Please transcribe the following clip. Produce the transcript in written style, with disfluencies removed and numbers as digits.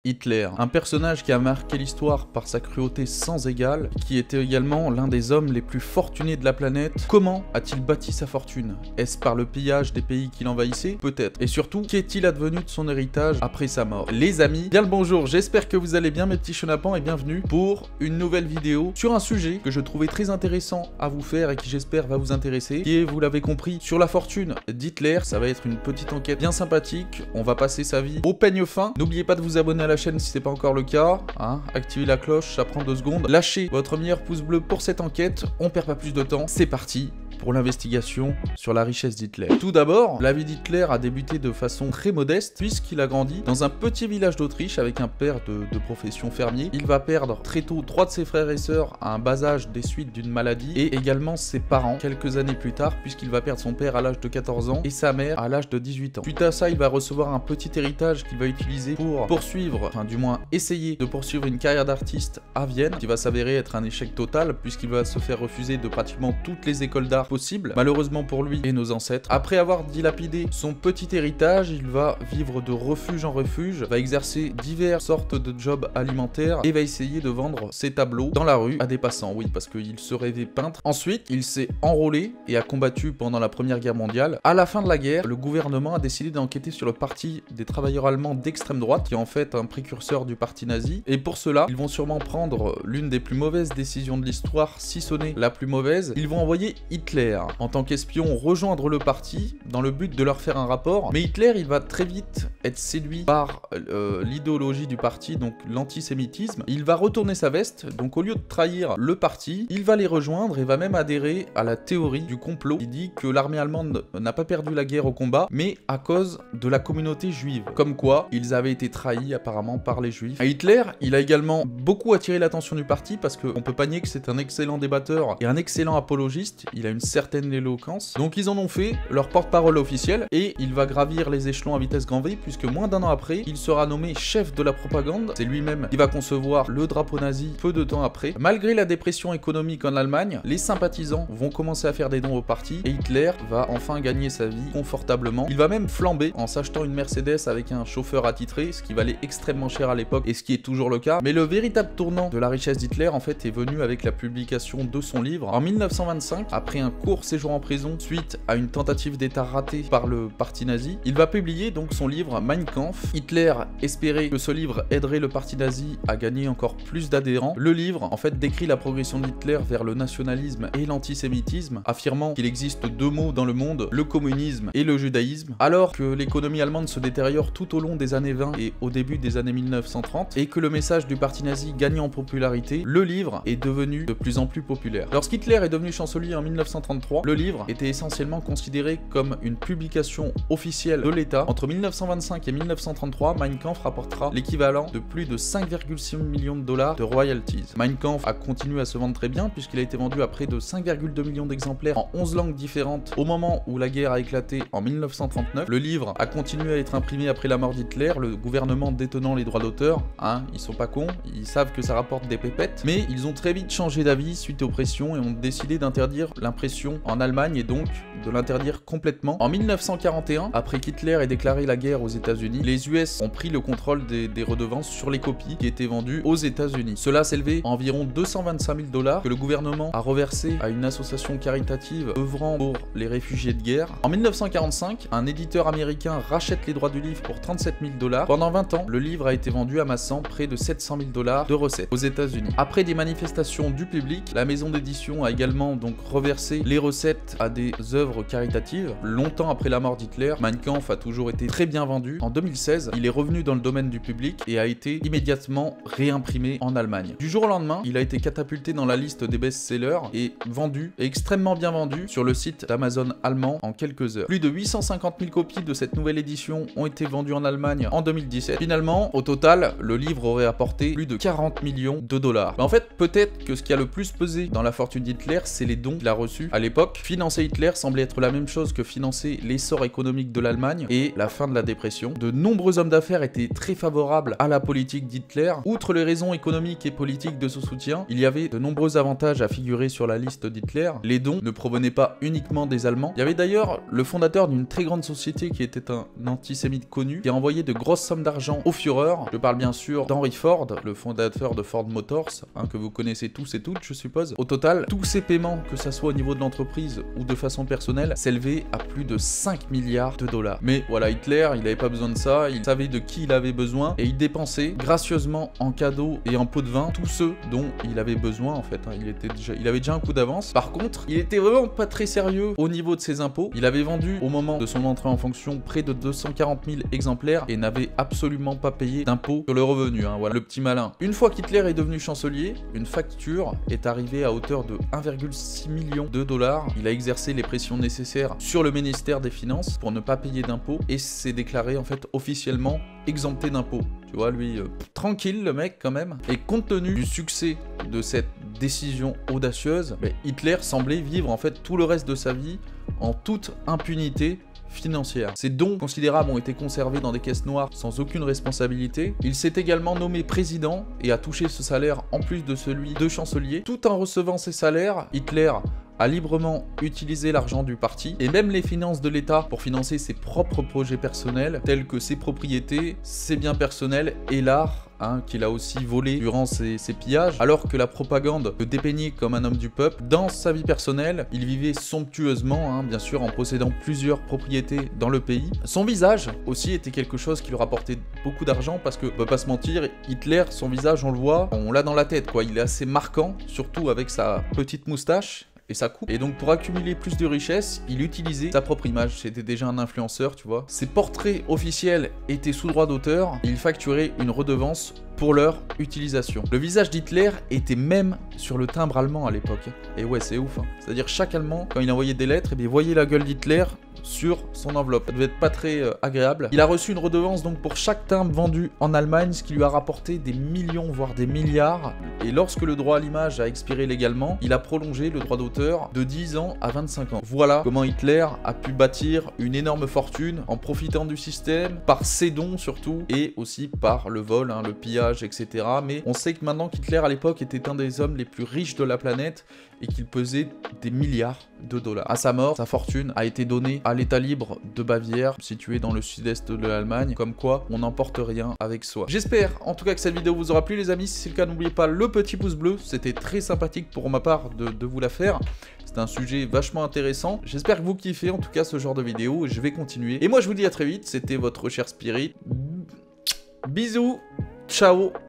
Hitler, un personnage qui a marqué l'histoire par sa cruauté sans égale, qui était également l'un des hommes les plus fortunés de la planète. Comment a-t-il bâti sa fortune? Est-ce par le pillage des pays qu'il envahissait? Peut-être. Et surtout, qu'est-il advenu de son héritage après sa mort? Les amis, bien le bonjour, j'espère que vous allez bien mes petits chenapans et bienvenue pour une nouvelle vidéo sur un sujet que je trouvais très intéressant à vous faire et qui j'espère va vous intéresser, qui est, vous l'avez compris, sur la fortune d'Hitler. Ça va être une petite enquête bien sympathique, on va passer sa vie au peigne fin. N'oubliez pas de vous abonner à la chaîne si c'est pas encore le cas, hein. Activez la cloche, ça prend 2 secondes. Lâchez votre meilleur pouce bleu pour cette enquête, on perd pas plus de temps, c'est parti pour l'investigation sur la richesse d'Hitler. Tout d'abord, la vie d'Hitler a débuté de façon très modeste puisqu'il a grandi dans un petit village d'Autriche avec un père de profession fermier. Il va perdre très tôt 3 de ses frères et sœurs à un bas âge des suites d'une maladie et également ses parents quelques années plus tard puisqu'il va perdre son père à l'âge de 14 ans et sa mère à l'âge de 18 ans. Suite à ça, il va recevoir un petit héritage qu'il va utiliser pour poursuivre, enfin du moins essayer de poursuivre une carrière d'artiste à Vienne qui va s'avérer être un échec total puisqu'il va se faire refuser de pratiquement toutes les écoles d'art possible, malheureusement pour lui et nos ancêtres. Après avoir dilapidé son petit héritage, il va vivre de refuge en refuge, va exercer diverses sortes de jobs alimentaires et va essayer de vendre ses tableaux dans la rue à des passants, oui, parce qu'il se rêvait peintre. Ensuite, il s'est enrôlé et a combattu pendant la Première Guerre mondiale. À la fin de la guerre, le gouvernement a décidé d'enquêter sur le parti des travailleurs allemands d'extrême droite, qui est en fait un précurseur du parti nazi, et pour cela, ils vont sûrement prendre l'une des plus mauvaises décisions de l'histoire, si ce n'est la plus mauvaise. Ils vont envoyer Hitler en tant qu'espion rejoindre le parti dans le but de leur faire un rapport, mais Hitler il va très vite être séduit par l'idéologie du parti, donc l'antisémitisme. Il va retourner sa veste, donc au lieu de trahir le parti, il va les rejoindre et va même adhérer à la théorie du complot qui dit que l'armée allemande n'a pas perdu la guerre au combat, mais à cause de la communauté juive, comme quoi ils avaient été trahis apparemment par les juifs. Hitler, il a également beaucoup attiré l'attention du parti parce qu'on peut pas nier que c'est un excellent débatteur et un excellent apologiste, il a une certaine éloquence, donc ils en ont fait leur porte-parole officiel et il va gravir les échelons à vitesse grand V puisque moins d'1 an après, il sera nommé chef de la propagande. C'est lui-même qui va concevoir le drapeau nazi peu de temps après. Malgré la dépression économique en Allemagne, les sympathisants vont commencer à faire des dons au parti et Hitler va enfin gagner sa vie confortablement. Il va même flamber en s'achetant une Mercedes avec un chauffeur attitré, ce qui valait extrêmement cher à l'époque et ce qui est toujours le cas. Mais le véritable tournant de la richesse d'Hitler en fait est venu avec la publication de son livre en 1925, après un court séjour en prison suite à une tentative d'état ratée par le parti nazi. Il va publier donc son livre Mein Kampf. Hitler espérait que ce livre aiderait le parti nazi à gagner encore plus d'adhérents. Le livre en fait décrit la progression d'Hitler vers le nationalisme et l'antisémitisme, affirmant qu'il existe 2 mots dans le monde, le communisme et le judaïsme. Alors que l'économie allemande se détériore tout au long des années 20 et au début des années 1930 et que le message du parti nazi gagne en popularité, le livre est devenu de plus en plus populaire. Lorsqu'Hitler est devenu chancelier en 1933, le livre était essentiellement considéré comme une publication officielle de l'État. Entre 1925 et 1933, Mein Kampf rapportera l'équivalent de plus de 5,6 millions de dollars de royalties. Mein Kampf a continué à se vendre très bien puisqu'il a été vendu à près de 5,2 millions d'exemplaires en 11 langues différentes au moment où la guerre a éclaté en 1939. Le livre a continué à être imprimé après la mort d'Hitler, le gouvernement détenant les droits d'auteur, hein, ils sont pas cons, ils savent que ça rapporte des pépettes, mais ils ont très vite changé d'avis suite aux pressions et ont décidé d'interdire l'impression en Allemagne et donc de l'interdire complètement. En 1941, après qu'Hitler ait déclaré la guerre aux États-Unis, les US ont pris le contrôle des redevances sur les copies qui étaient vendues aux États-Unis. Cela s'élevait à environ 225 000 dollars que le gouvernement a reversé à une association caritative œuvrant pour les réfugiés de guerre. En 1945, un éditeur américain rachète les droits du livre pour 37 000 dollars. Pendant 20 ans, le livre a été vendu amassant près de 700 000 dollars de recettes aux États-Unis. Après des manifestations du public, la maison d'édition a également donc reversé les recettes à des œuvres caritatives. Longtemps après la mort d'Hitler, Mein Kampf a toujours été très bien vendu. En 2016, il est revenu dans le domaine du public et a été immédiatement réimprimé en Allemagne. Du jour au lendemain, il a été catapulté dans la liste des best-sellers et vendu, et extrêmement bien vendu, sur le site d'Amazon allemand en quelques heures. Plus de 850 000 copies de cette nouvelle édition ont été vendues en Allemagne en 2017. Finalement, au total, le livre aurait apporté plus de 40 millions de dollars. Mais en fait, peut-être que ce qui a le plus pesé dans la fortune d'Hitler, c'est les dons qu'il a reçus là-dessus. À l'époque, financer Hitler semblait être la même chose que financer l'essor économique de l'Allemagne et la fin de la dépression. De nombreux hommes d'affaires étaient très favorables à la politique d'Hitler. Outre les raisons économiques et politiques de ce soutien, il y avait de nombreux avantages à figurer sur la liste d'Hitler. Les dons ne provenaient pas uniquement des Allemands. Il y avait d'ailleurs le fondateur d'une très grande société qui était un antisémite connu, qui a envoyé de grosses sommes d'argent au Führer. Je parle bien sûr d'Henry Ford, le fondateur de Ford Motors, que vous connaissez tous et toutes, je suppose. Au total, tous ces paiements, que ça soit au niveau de l'entreprise ou de façon personnelle, s'élevaient à plus de 5 milliards de dollars. Mais voilà, Hitler, il n'avait pas besoin de ça, il savait de qui il avait besoin et il dépensait gracieusement en cadeaux et en pots de vin tous ceux dont il avait besoin en fait. Il avait déjà un coup d'avance. Par contre, il était vraiment pas très sérieux au niveau de ses impôts. Il avait vendu au moment de son entrée en fonction près de 240 000 exemplaires et n'avait absolument pas payé d'impôts sur le revenu. Voilà, le petit malin. Une fois qu'Hitler est devenu chancelier, une facture est arrivée à hauteur de 1,6 million de dollars. Il a exercé les pressions nécessaires sur le ministère des Finances pour ne pas payer d'impôts et s'est déclaré en fait officiellement exempté d'impôts. Tu vois, lui, tranquille le mec quand même. Et compte tenu du succès de cette décision audacieuse, Hitler semblait vivre en fait tout le reste de sa vie en toute impunité financière. Ses dons considérables ont été conservés dans des caisses noires sans aucune responsabilité. Il s'est également nommé président et a touché ce salaire en plus de celui de chancelier. Tout en recevant ces salaires, Hitler a librement utilisé l'argent du parti et même les finances de l'État pour financer ses propres projets personnels tels que ses propriétés, ses biens personnels et l'art qu'il a aussi volé durant ses pillages, alors que la propagande le dépeignait comme un homme du peuple. Dans sa vie personnelle, il vivait somptueusement, bien sûr en possédant plusieurs propriétés dans le pays. Son visage aussi était quelque chose qui lui rapportait beaucoup d'argent parce que, on peut pas se mentir, Hitler, son visage on le voit, on l'a dans la tête quoi, il est assez marquant, surtout avec sa petite moustache et sa coupe. Et donc pour accumuler plus de richesses, il utilisait sa propre image. C'était déjà un influenceur, tu vois. Ses portraits officiels étaient sous droit d'auteur. Il facturait une redevance pour leur utilisation. Le visage d'Hitler était même sur le timbre allemand à l'époque. Et ouais, c'est ouf. C'est-à-dire chaque Allemand, quand il envoyait des lettres, voyait la gueule d'Hitler sur son enveloppe. Ça devait être pas très agréable. Il a reçu une redevance donc pour chaque timbre vendu en Allemagne, ce qui lui a rapporté des millions, voire des milliards. Et lorsque le droit à l'image a expiré légalement, il a prolongé le droit d'auteur de 10 ans à 25 ans. Voilà comment Hitler a pu bâtir une énorme fortune en profitant du système, par ses dons surtout, et aussi par le vol, le pillage, etc. Mais on sait que maintenant qu'Hitler à l'époque était un des hommes les plus riches de la planète et qu'il pesait des milliards de dollars. À sa mort, sa fortune a été donnée à l'État libre de Bavière, situé dans le sud-est de l'Allemagne, comme quoi on n'emporte rien avec soi. J'espère en tout cas que cette vidéo vous aura plu les amis, si c'est le cas n'oubliez pas le petit pouce bleu, c'était très sympathique pour ma part de vous la faire. C'est un sujet vachement intéressant, j'espère que vous kiffez en tout cas ce genre de vidéo et je vais continuer. Et moi je vous dis à très vite, c'était votre cher Spirit, bisous, ciao.